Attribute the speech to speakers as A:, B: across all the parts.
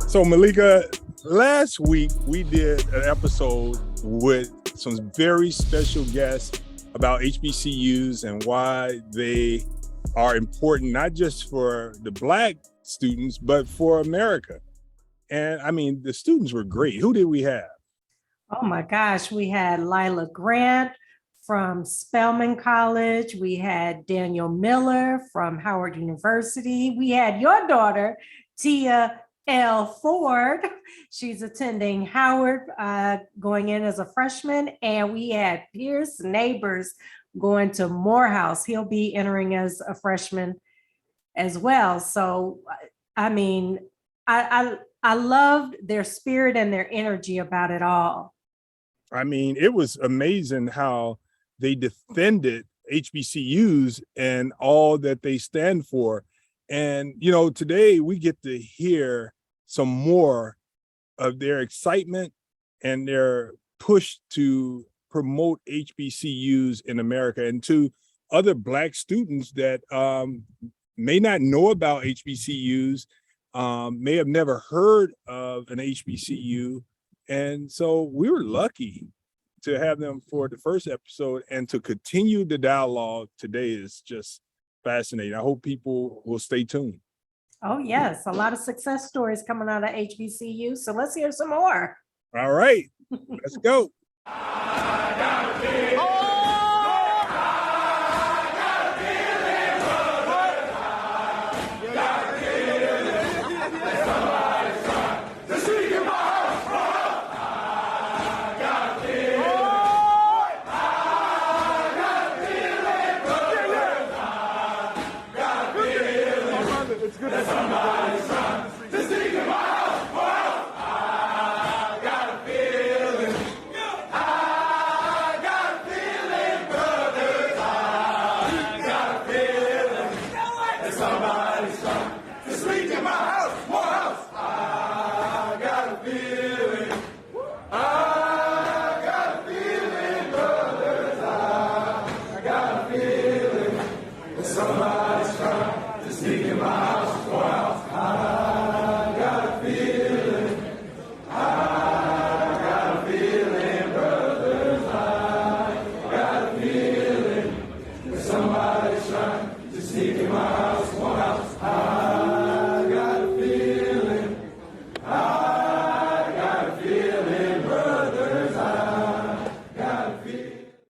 A: So Meleika, last week we did an episode with some very special guests about HBCUs and why they are important, not just for the Black students, but for America. And I mean, the students were great. Who did we have?
B: Oh my gosh, we had Lila Grant from Spelman College. We had Daniel Miller from Howard University. We had your daughter, Tia L. Ford. She's attending Howard, going in as a freshman. And we had Pierce Nabors going to Morehouse. He'll be entering as a freshman as well. So, I mean, I loved their spirit and their energy about it all.
A: I mean, it was amazing how they defended HBCUs and all that they stand for. And, you know, today we get to hear some more of their excitement and their push to promote HBCUs in America, and to other Black students that may not know about HBCUs, may have never heard of an HBCU. And so we were lucky to have them for the first episode, and to continue the dialogue today is just fascinating. I hope people will stay tuned.
B: Oh, yes. A lot of success stories coming out of HBCU. So let's hear some more.
A: All right, let's go.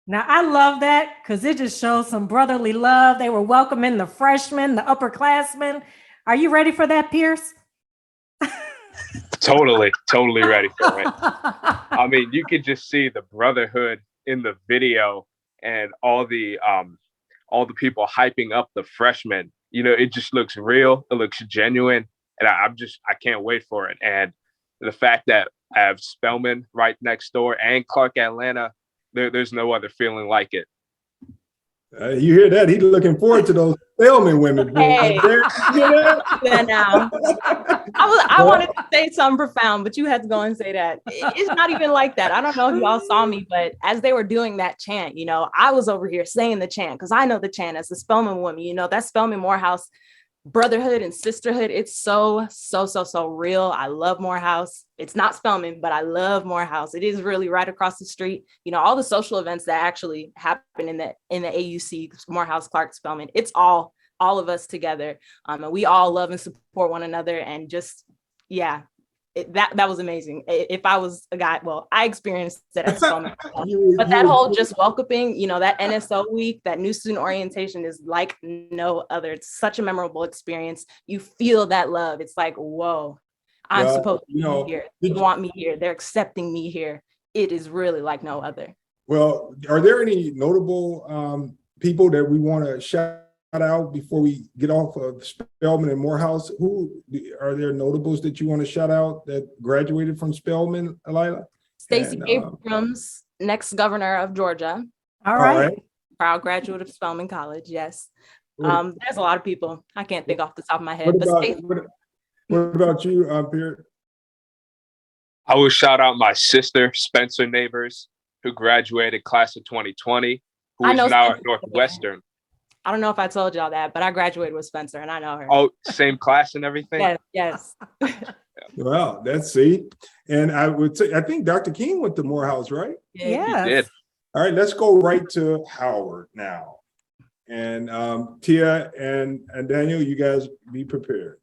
B: Now, I love that because it just shows some brotherly love. They were welcoming the freshmen, the upperclassmen. Are you ready for that, Pierce?
C: Totally ready for it. I mean, you could just see the brotherhood in the video, and all the people hyping up the freshmen. You know, it just looks real. It looks genuine, and I can't wait for it. And the fact that I have Spelman right next door and Clark, Atlanta, there's no other feeling like it.
A: You hear that? He's looking forward to those Spelman women.
D: Hey. Yeah, now. I wanted to say something profound, but you had to go and say that. It's not even like that. I don't know if y'all saw me, but as they were doing that chant, you know, I was over here saying the chant because I know the chant as a Spelman woman. You know, that Spelman Morehouse brotherhood and sisterhood. It's so real. I love Morehouse. It's not Spelman, but I love Morehouse. It is really right across the street. You know, all the social events that actually happen in the AUC, Morehouse, Clark, Spelman. It's all of us together. And we all love and support one another. And just, yeah, that was amazing. If I was a guy, well, I experienced that at Spelman. But that whole just welcoming, you know, that NSO week, that new student orientation is like no other. It's such a memorable experience. You feel that love. It's like, whoa, I'm supposed to be here. They want me here. They're accepting me here. It is really like no other.
A: Well, are there any notable people that we want to shout out before we get off of Spelman and Morehouse? Who are there notables that you want to shout out that graduated from Spelman, Lila?
D: Stacey Abrams, next governor of Georgia.
B: All right.
D: Proud graduate of Spelman College. Yes. There's a lot of people. I can't think off the top of my head.
A: What about you, Pierre?
C: I will shout out my sister, Spencer Nabors, who graduated class of 2020, who is now at Northwestern.
D: I don't know if I told y'all that, but I graduated with Spencer and I know her.
C: Oh, same class and everything?
D: Yes.
A: Well, that's it. And I would say, I think Dr. King went to Morehouse, right?
B: Yes.
C: He did.
A: All right, let's go right to Howard now. And Tia and Daniel, you guys be prepared.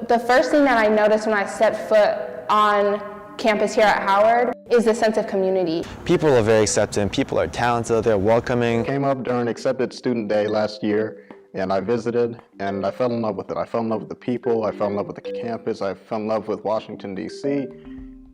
E: The first thing that I noticed when I stepped foot on campus here at Howard is the sense of community.
F: People are very accepting, people are talented, they're welcoming.
G: Came up during Accepted Student Day last year, and I visited, and I fell in love with it. I fell in love with the people, I fell in love with the campus, I fell in love with Washington, D.C.,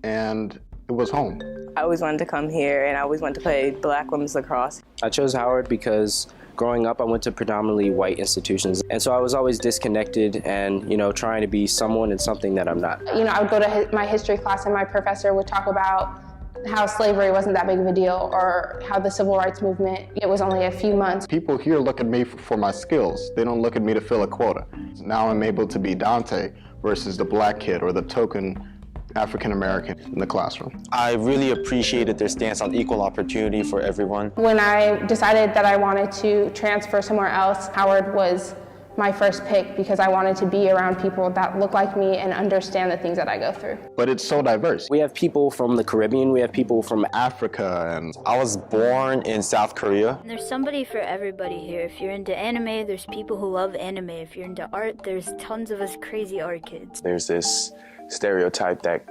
G: and it was home.
H: I always wanted to come here, and I always wanted to play Black women's lacrosse.
I: I chose Howard because growing up, I went to predominantly white institutions. And so I was always disconnected and, trying to be someone and something that I'm not.
E: I would go to my history class and my professor would talk about how slavery wasn't that big of a deal or how the civil rights movement, it was only a few months.
G: People here look at me for my skills. They don't look at me to fill a quota. Now I'm able to be Dante versus the Black kid or the token African-American in the classroom.
F: I really appreciated their stance on equal opportunity for everyone.
E: When I decided that I wanted to transfer somewhere else, Howard was my first pick because I wanted to be around people that look like me and understand the things that I go through.
G: But it's so diverse.
I: We have people from the Caribbean, we have people from
G: Africa, and
F: I was born in South Korea.
J: There's somebody for everybody here. If you're into anime, there's people who love anime. If you're into art, there's tons of us crazy art kids.
K: There's this stereotype that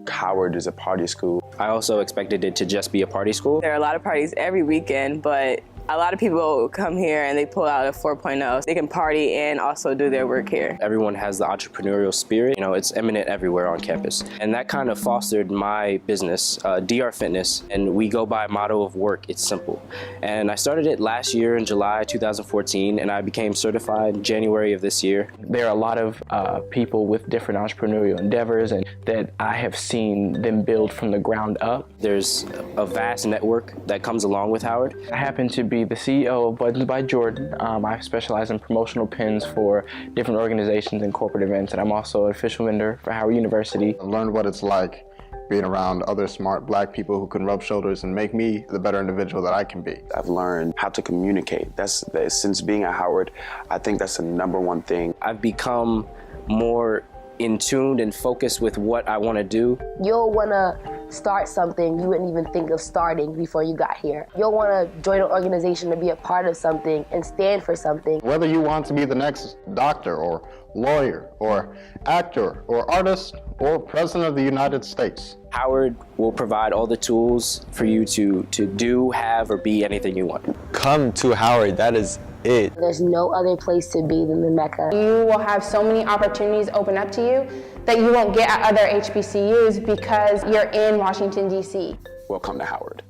K: Howard is a party school.
I: I also expected it to just be a party school.
H: There are a lot of parties every weekend, but a lot of people come here and they pull out a 4.0. They can party and also do their work here.
I: Everyone has the entrepreneurial spirit. It's eminent everywhere on campus. And that kind of fostered my business, DR Fitness, and we go by a motto of work, it's simple. And I started it last year in July 2014, and I became certified in January of this year.
L: There are a lot of people with different entrepreneurial endeavors and that I have seen them build from the ground up.
I: There's a vast network that comes along with Howard.
L: I happen to be the CEO of Buttons by Jordan. I specialize in promotional pins for different organizations and corporate events, and I'm also an official vendor for Howard University.
G: I learned what it's like being around other smart Black people who can rub shoulders and make me the better individual that I can be.
K: I've learned how to communicate. Since being at Howard, I think that's the number one thing.
I: I've become more in tune and focused with what I want to do.
M: You'll want to start something you wouldn't even think of starting before you got here. You'll want to join an organization to be a part of something and stand for something.
G: Whether you want to be the next doctor or lawyer or actor or artist or president of the United States,
I: Howard will provide all the tools for you to do, have, or be anything you want.
F: Come to Howard, that is it.
M: There's no other place to be than the Mecca.
E: You will have so many opportunities open up to you that you won't get at other HBCUs because you're in Washington, D.C.
K: Welcome to Howard.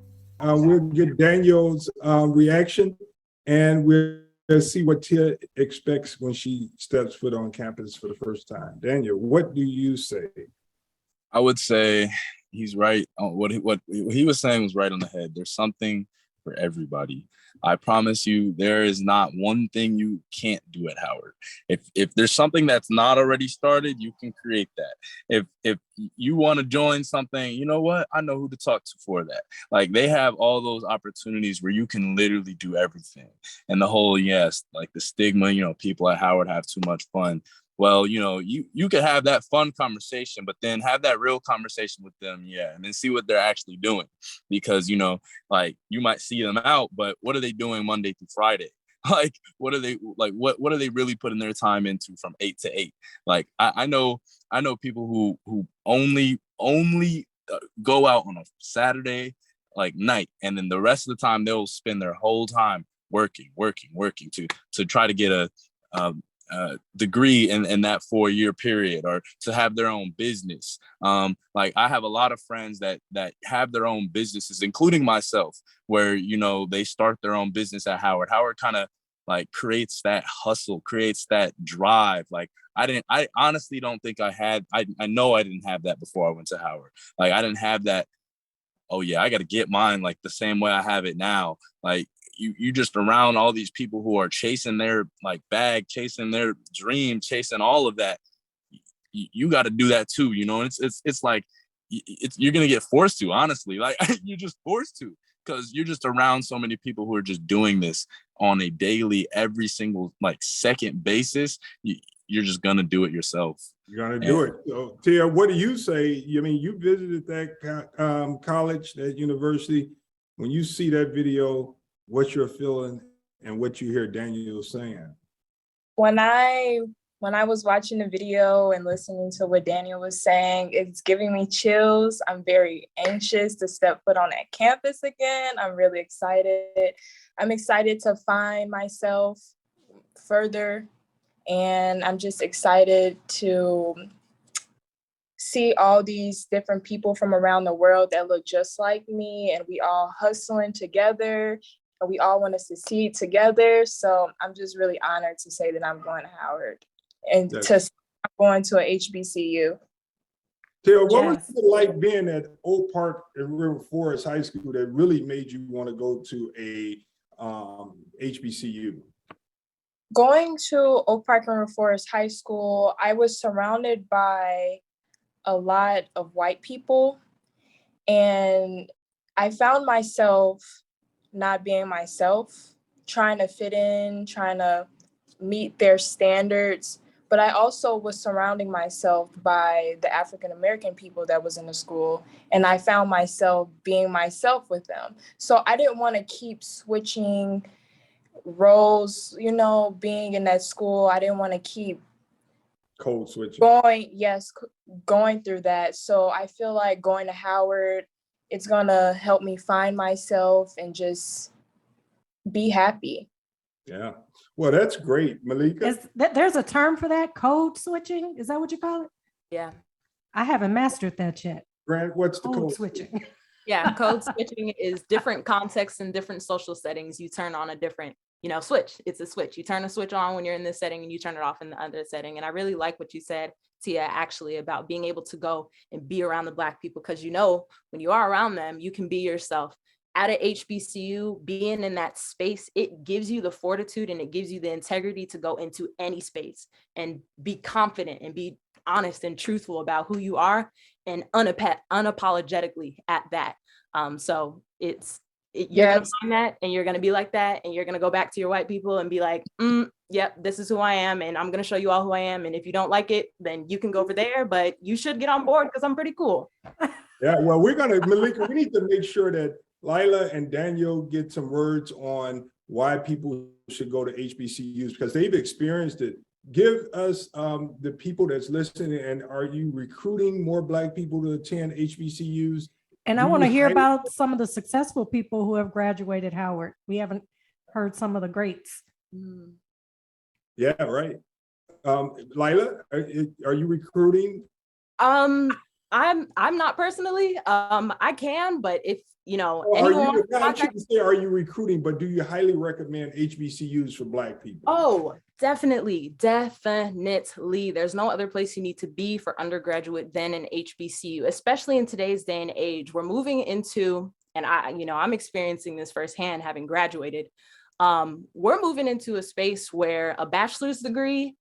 A: We'll get Daniel's reaction, and we'll see what Tia expects when she steps foot on campus for the first time. Daniel, what do you say?
N: I would say he's right. What he was saying was right on the head. There's something for everybody. I promise you, there is not one thing you can't do at Howard. If there's something that's not already started, you can create that. If you want to join something, you know what? I know who to talk to for that. Like, they have all those opportunities where you can literally do everything. And the whole, like the stigma, people at Howard have too much fun. Well, you could have that fun conversation, but then have that real conversation with them, and then see what they're actually doing. Because, like, you might see them out, but what are they doing Monday through Friday? Like, what are they really putting their time into from 8 to 8? Like, I know people who only go out on a Saturday, like, night, and then the rest of the time they'll spend their whole time working to try to get a degree in that 4-year period, or to have their own business. Like, I have a lot of friends that have their own businesses, including myself, where they start their own business at Howard. Howard kind of like creates that hustle, creates that drive. Like, I honestly don't think I know I didn't have that before I went to Howard. Like, I didn't have that, oh yeah, I got to get mine like the same way I have it now. Like, you just around all these people who are chasing their like bag, chasing their dream, chasing all of that. You got to do that too, And it's like you're gonna get forced to. Honestly, like you're just forced to, because you're just around so many people who are just doing this. on a daily, every single like second basis, you're just gonna do it yourself.
A: You're gonna do it. So, Tia, what do you say? I mean, you visited that college, that university. When you see that video, what's your feeling and what you hear Daniel saying?
O: When I was watching the video and listening to what Daniel was saying, it's giving me chills. I'm very anxious to step foot on that campus again. I'm really excited. I'm excited to find myself further, and I'm just excited to see all these different people from around the world that look just like me, and we all hustling together, and we all want to succeed together. So I'm just really honored to say that I'm going to Howard and to going to a HBCU.
A: Tia, what was it like being at Oak Park and River Forest High School that really made you want to go to a HBCU?
O: Going to Oak Park and River Forest High School, I was surrounded by a lot of white people, and I found myself not being myself, trying to fit in, trying to meet their standards. But I also was surrounding myself by the African American people that was in the school, and I found myself being myself with them. So I didn't want to keep switching roles, you know, being in that school. I didn't want to keep
A: code switching.
O: Going through that. So I feel like going to Howard, it's gonna help me find myself and just be happy.
A: Yeah. Well, that's great, Meleika.
B: There's a term for that, code switching? Is that what you call it?
D: Yeah.
B: I haven't mastered that yet.
A: Grant, what's the code
B: switching?
D: Yeah, code switching is different contexts and different social settings. You turn on a different, switch. It's a switch. You turn a switch on when you're in this setting and you turn it off in the other setting. And I really like what you said, Tia, actually, about being able to go and be around the Black people, because when you are around them, you can be yourself. At a HBCU, being in that space, it gives you the fortitude and it gives you the integrity to go into any space and be confident and be honest and truthful about who you are and unapologetically at that. So you're gonna find that, and you're gonna be like that, and you're gonna go back to your white people and be like, yep, this is who I am, and I'm gonna show you all who I am. And if you don't like it, then you can go over there, but you should get on board because I'm pretty cool.
A: Yeah, well, Meleika, we need to make sure that Lila and Daniel get some words on why people should go to HBCUs, because they've experienced it. Give us the people that's listening, and are you recruiting more Black people to attend HBCUs?
B: And I want to hear about some of the successful people who have graduated Howard. We haven't heard some of the greats.
A: Yeah, right. Lila, are you recruiting?
D: I'm not personally. I can, but if anyone,
A: are you recruiting, but do you highly recommend HBCUs for Black people?
D: Oh, definitely. There's no other place you need to be for undergraduate than an HBCU, especially in today's day and age. We're moving into, and I'm experiencing this firsthand, having graduated. We're moving into a space where a bachelor's degree,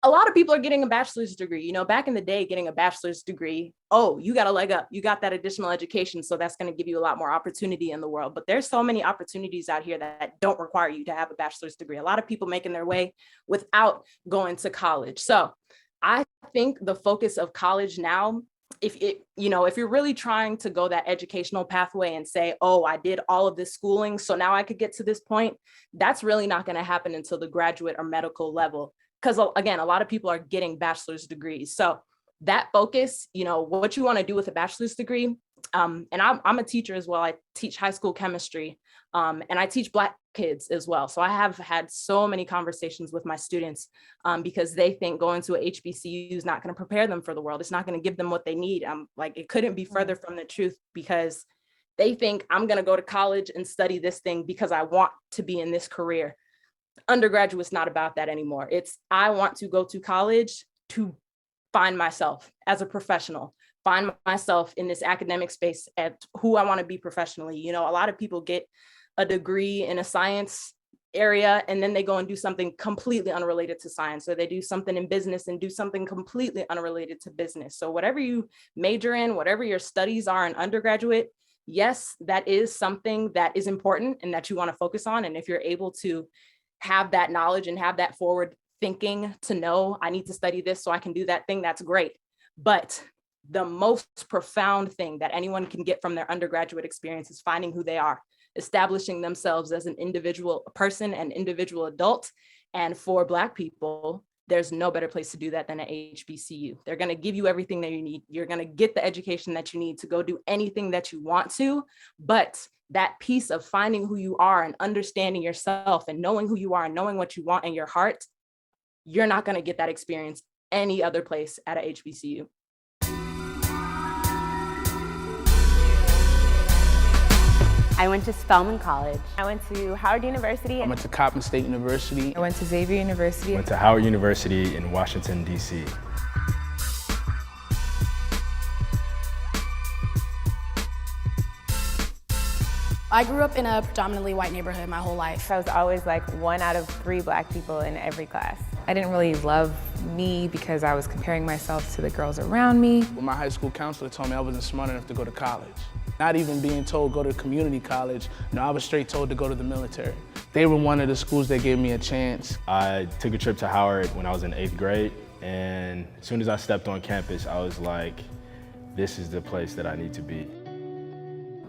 D: a lot of people are getting a bachelor's degree. Back in the day, getting a bachelor's degree, you got a leg up. You got that additional education. So that's going to give you a lot more opportunity in the world. But there's so many opportunities out here that don't require you to have a bachelor's degree. A lot of people making their way without going to college. So I think the focus of college now, if you're really trying to go that educational pathway and say, I did all of this schooling, so now I could get to this point, that's really not going to happen until the graduate or medical level. Because again, a lot of people are getting bachelor's degrees. So that focus, what you want to do with a bachelor's degree. And I'm a teacher as well. I teach high school chemistry, and I teach Black kids as well. So I have had so many conversations with my students because they think going to a HBCU is not going to prepare them for the world. It's not going to give them what they need. I'm like, it couldn't be further from the truth, because they think I'm going to go to college and study this thing because I want to be in this career. Undergraduate's not about that anymore. It's, I want to go to college to find myself as a professional, find myself in this academic space at who I want to be professionally. A lot of people get a degree in a science area and then they go and do something completely unrelated to science, or they do something in business and do something completely unrelated to business. So whatever you major in, whatever your studies are in undergraduate, yes, that is something that is important and that you want to focus on. And if you're able to have that knowledge and have that forward thinking to know I need to study this so I can do that thing, that's great. But the most profound thing that anyone can get from their undergraduate experience is finding who they are, establishing themselves as an individual person and individual adult. And for Black people, there's no better place to do that than at HBCU. They're going to give you everything that you need. You're going to get the education that you need to go do anything that you want to. But that piece of finding who you are and understanding yourself and knowing who you are and knowing what you want in your heart, you're not going to get that experience any other place at a HBCU.
P: I went to Spelman College.
Q: I went to Howard University.
R: I went to Coppin State University.
Q: I went to Xavier University.
S: I went to Howard University in Washington, D.C.
T: I grew up in a predominantly white neighborhood my whole life.
Q: I was always like 1 out of 3 Black people in every class. I didn't really love me because I was comparing myself to the girls around me.
R: Well, my high school counselor told me I wasn't smart enough to go to college. Not even being told go to community college. No, I was straight told to go to the military. They were one of the schools that gave me a chance.
S: I took a trip to Howard when I was in 8th grade, and as soon as I stepped on campus, I was like, this is the place that I need to be.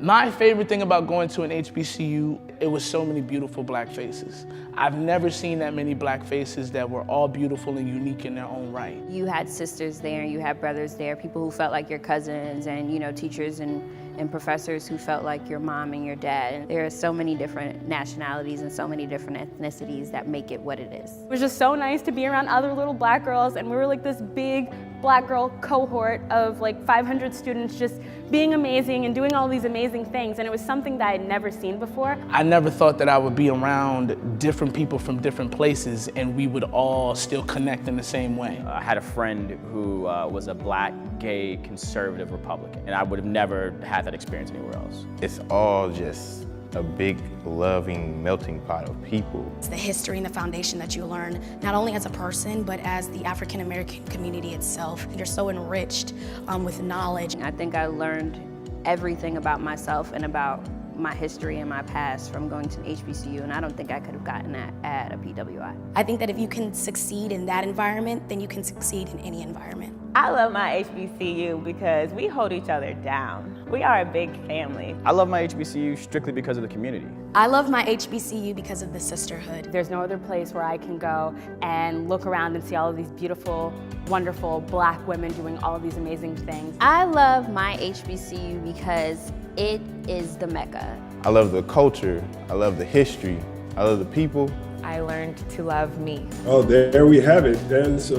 R: My favorite thing about going to an HBCU, it was so many beautiful Black faces. I've never seen that many Black faces that were all beautiful and unique in their own right.
P: You had sisters there, you had brothers there, people who felt like your cousins, and teachers and professors who felt like your mom and your dad. And there are so many different nationalities and so many different ethnicities that make it what it is.
U: It was just so nice to be around other little Black girls, and we were like this big Black girl cohort of like 500 students just being amazing and doing all these amazing things, and it was something that I had never seen before.
R: I never thought that I would be around different people from different places and we would all still connect in the same way.
V: I had a friend who was a Black, gay, conservative Republican, and I would have never had that experience anywhere else.
W: It's all just a big, loving, melting pot of people.
T: It's the history and the foundation that you learn, not only as a person, but as the African American community itself. You're so enriched with knowledge.
P: I think I learned everything about myself and about my history and my past from going to an HBCU, and I don't think I could have gotten that at a PWI.
T: I think that if you can succeed in that environment, then you can succeed in any environment.
Q: I love my HBCU because we hold each other down. We are a big family.
V: I love my HBCU strictly because of the community.
T: I love my HBCU because of the sisterhood.
U: There's no other place where I can go and look around and see all of these beautiful, wonderful Black women doing all of these amazing things.
P: I love my HBCU because it is the Mecca.
W: I love the culture, I love the history, I love the people.
Q: I learned to love me.
A: Oh, there we have it. There's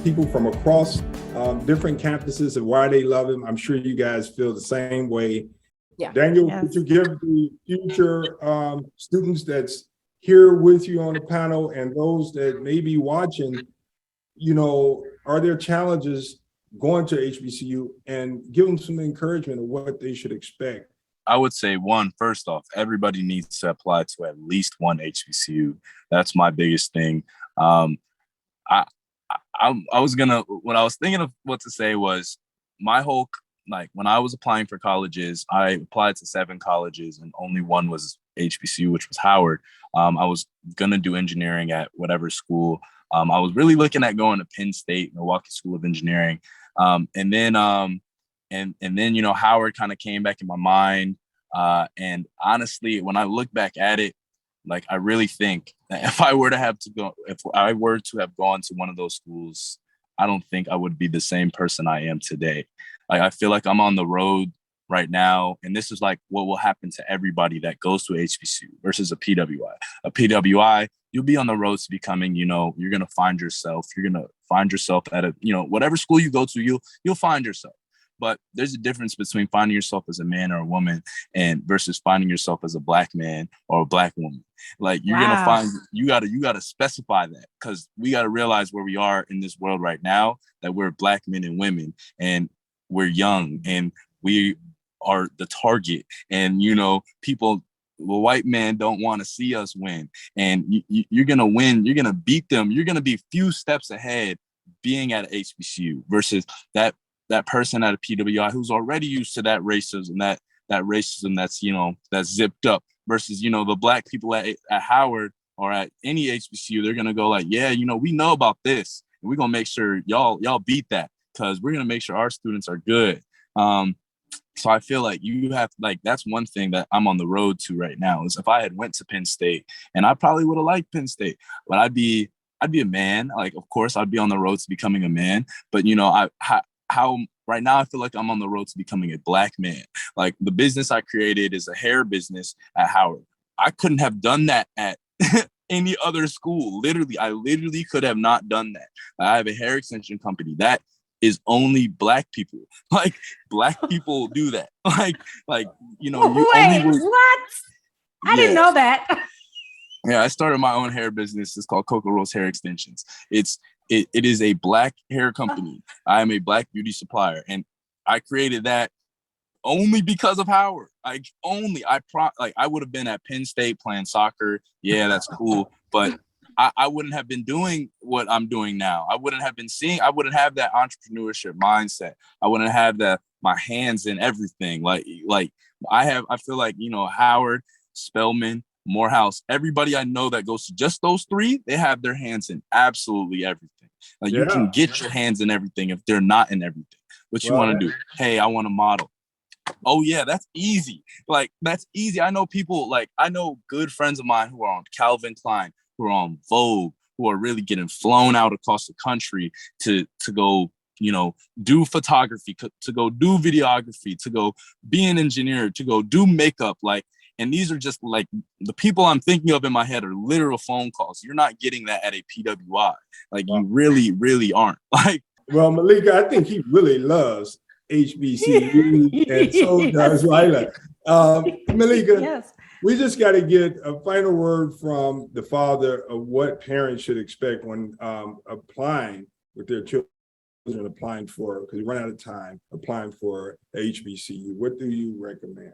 A: people from across different campuses and why they love him. I'm sure you guys feel the same way.
D: Yeah.
A: Daniel,
D: Yes.
A: could you give the future students that's here with you on the panel and those that may be watching, are there challenges going to HBCU, and give them some encouragement of what they should expect?
N: I would say first off, everybody needs to apply to at least one HBCU. That's my biggest thing. I was thinking of what to say was my whole, when I was applying for colleges, I applied to 7 colleges and only one was HBCU, which was Howard. I was gonna do engineering at whatever school. I was really looking at going to Penn State, Milwaukee School of Engineering. And then Howard kind of came back in my mind. And honestly, when I look back at it, I really think that if I were to have gone to one of those schools, I don't think I would be the same person I am today. I feel like I'm on the road right now, and this is what will happen to everybody that goes to HBCU versus a PWI. A PWI, you'll be on the road to becoming, you're gonna find yourself. You're gonna find yourself at whatever school you go to, you'll find yourself. But there's a difference between finding yourself as a man or a woman and versus finding yourself as a Black man or a Black woman. You're gonna find, you gotta specify that, because we gotta realize where we are in this world right now, that we're Black men and women, and we're young, and we are the target. And people, the white man don't want to see us win, and you're gonna win. You're gonna beat them. You're gonna be few steps ahead being at HBCU versus that person at a PWI who's already used to that racism, that racism that's, that's zipped up versus, the black people at Howard or at any HBCU, they're going to go like, yeah, we know about this. And we're going to make sure y'all beat that because we're going to make sure our students are good. So I feel like you have, like, that's one thing that I'm on the road to right now is if I had went to Penn State, and I probably would have liked Penn State, but I'd be a man. Like, of course, I'd be on the road to becoming a man. But, how right now I feel like I'm on the road to becoming a black man. Like, the business I created is a hair business at Howard. I couldn't have done that at any other school. I literally could have not done that. I have a hair extension company that is only black people. Like, black people do that. Like,
B: Wait, what? I didn't know that.
N: Yeah, I started my own hair business. It's called Coco Rose Hair Extensions. It is a black hair company. I am a black beauty supplier, and I created that only because of Howard. I would have been at Penn State playing soccer. Yeah, that's cool, but I wouldn't have been doing what I'm doing now. I wouldn't have that entrepreneurship mindset. I wouldn't have my hands in everything. Like I feel like, Howard, Spelman, Morehouse, everybody I know that goes to just those three, they have their hands in absolutely everything. Like, you can get your hands in everything if they're not in everything. What you want to do? Hey, I want to model. Oh yeah, that's easy. Like, that's easy. I know people, I know good friends of mine who are on Calvin Klein, who are on Vogue, who are really getting flown out across the country to go, do photography, to go do videography, to go be an engineer, to go do makeup. And these are just the people I'm thinking of in my head are literal phone calls. You're not getting that at a PWI. You really, really aren't.
A: Well, Meleika, I think he really loves HBCU, and so does Lila. Meleika,
B: yes.
A: We just got to get a final word from the father of what parents should expect when applying with their children, applying for, because we run out of time, applying for HBCU. What do you recommend?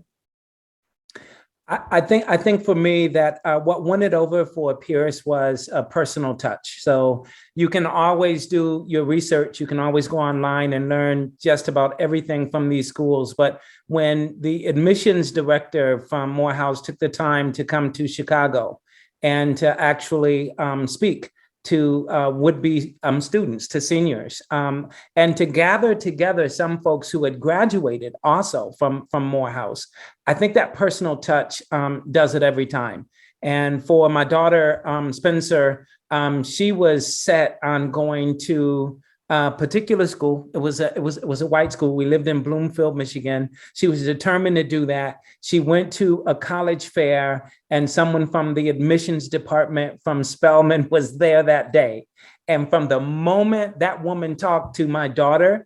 C: I think for me that what won it over for Pierce was a personal touch. So you can always do your research. You can always go online and learn just about everything from these schools. But when the admissions director from Morehouse took the time to come to Chicago and to actually speak to would-be students, to seniors, and to gather together some folks who had graduated also from Morehouse. I think that personal touch does it every time. And for my daughter, Spencer, she was set on going to a particular school. It was a white school. We lived in Bloomfield, Michigan. She was determined to do that. She went to a college fair, and someone from the admissions department from Spelman was there that day. And from the moment that woman talked to my daughter,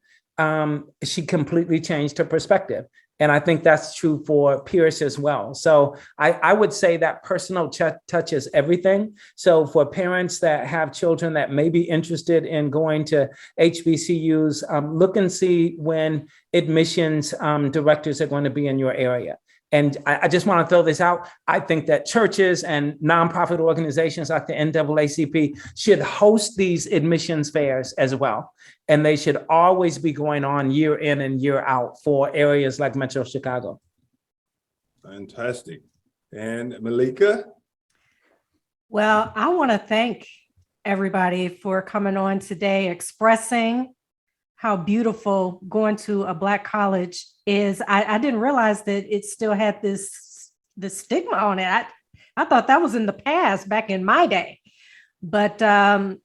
C: she completely changed her perspective. And I think that's true for Pierce as well. So I would say that personal touch is everything. So for parents that have children that may be interested in going to HBCUs, look and see when admissions directors are going to be in your area. And I just want to throw this out. I think that churches and nonprofit organizations like the NAACP should host these admissions fairs as well. And they should always be going on year in and year out for areas like Metro Chicago.
A: Fantastic. And Meleika?
B: Well, I want to thank everybody for coming on today, expressing how beautiful going to a Black college is. I didn't realize that it still had this stigma on it. I thought that was in the past, back in my day. But I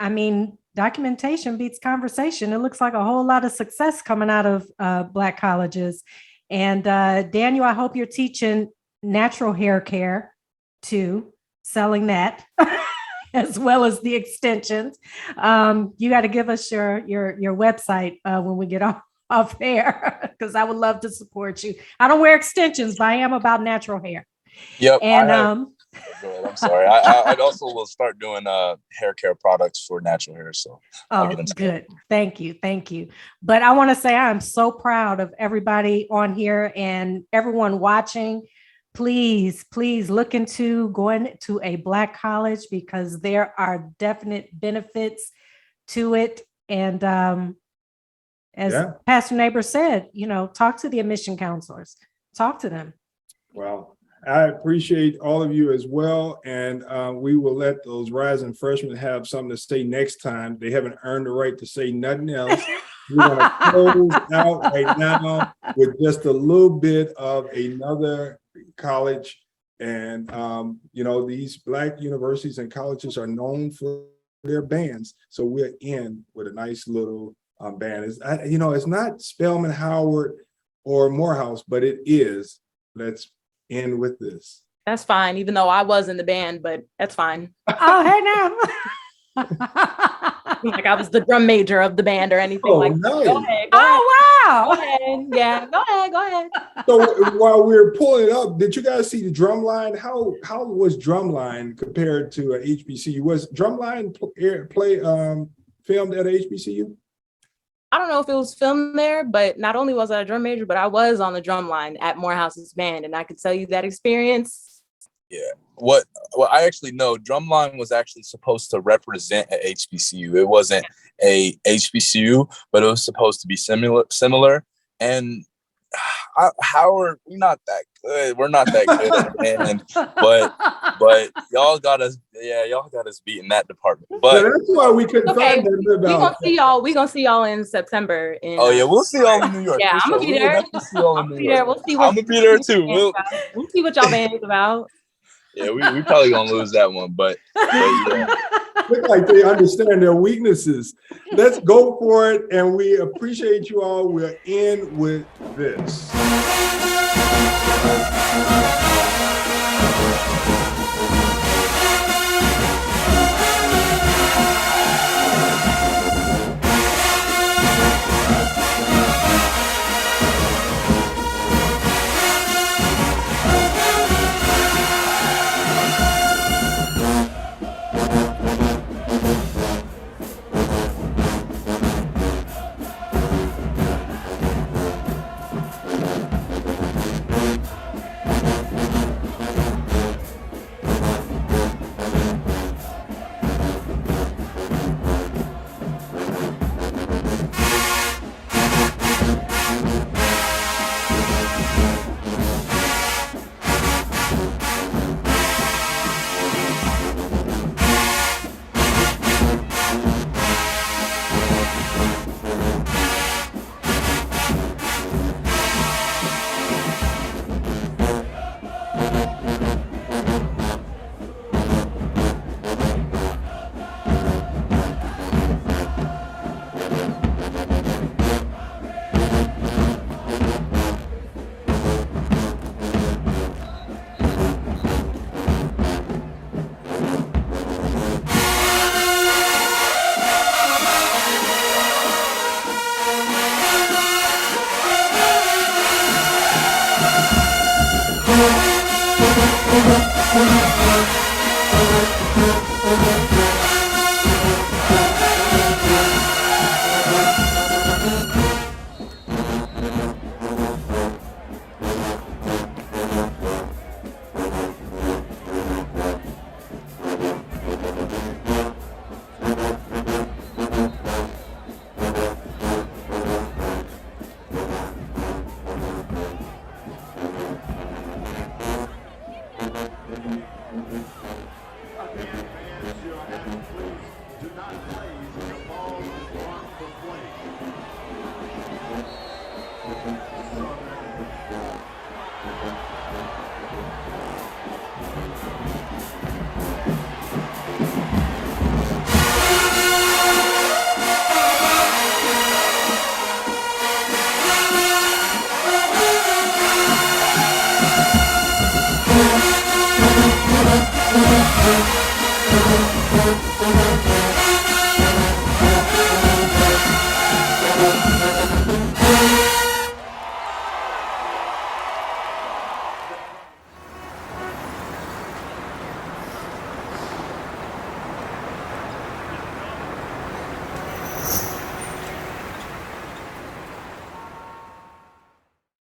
B: mean, documentation beats conversation. It looks like a whole lot of success coming out of Black colleges. And Daniel, I hope you're teaching natural hair care too, selling that. As well as the extensions. You got to give us your website when we get off air, because I would love to support you. I don't wear extensions, but I am about natural hair.
N: Yep.
B: And
N: go ahead, I'm sorry. I also will start doing hair care products for natural hair. So I'll get into
B: good. Thank you. But I want to say I'm so proud of everybody on here and everyone watching. Please look into going to a Black college, because there are definite benefits to it. And as Pastor Nabors said, talk to the admission counselors. talk to them.
A: Well, I appreciate all of you as well. And we will let those rising freshmen have something to say next time. They haven't earned the right to say nothing else. We're going to close out right now with just a little bit of another college. And, you know, these Black universities and colleges are known for their bands. So we're in with a nice little band. You know, it's not Spelman, Howard, or Morehouse, but it is. Let's end with this.
D: That's fine, even though I was in the band, but that's fine.
B: Oh, hey now.
D: Like I was the drum major of the band or anything like that.
A: Nice.
D: Go ahead,
B: wow.
D: Go ahead. Yeah, go ahead.
A: So while we're pulling it up, did you guys see the Drumline? How was Drumline compared to a HBCU? Was Drumline filmed at a HBCU?
D: I don't know if it was filmed there, but not only was I a drum major, but I was on the drum line at Morehouse's band, and I could tell you that experience.
N: Yeah. What I actually know, Drumline was actually supposed to represent a HBCU. It wasn't a HBCU, but it was supposed to be similar. And Howard, we're not that good. We're not that good at band, but y'all got us. Yeah, y'all got us beat in that department. But
A: so that's why we couldn't find them.
D: We gonna see y'all. We gonna see y'all in September.
N: Oh yeah, we'll see y'all in New York.
D: Yeah, I'm gonna be there.
N: We'll see y'all in New York.
D: We'll see.
N: I'm gonna be there too.
D: We'll see what y'all band's about.
N: Yeah, we probably gonna lose that one, but yeah.
A: Look like they understand their weaknesses. Let's go for it, and we appreciate you all. We're in with this.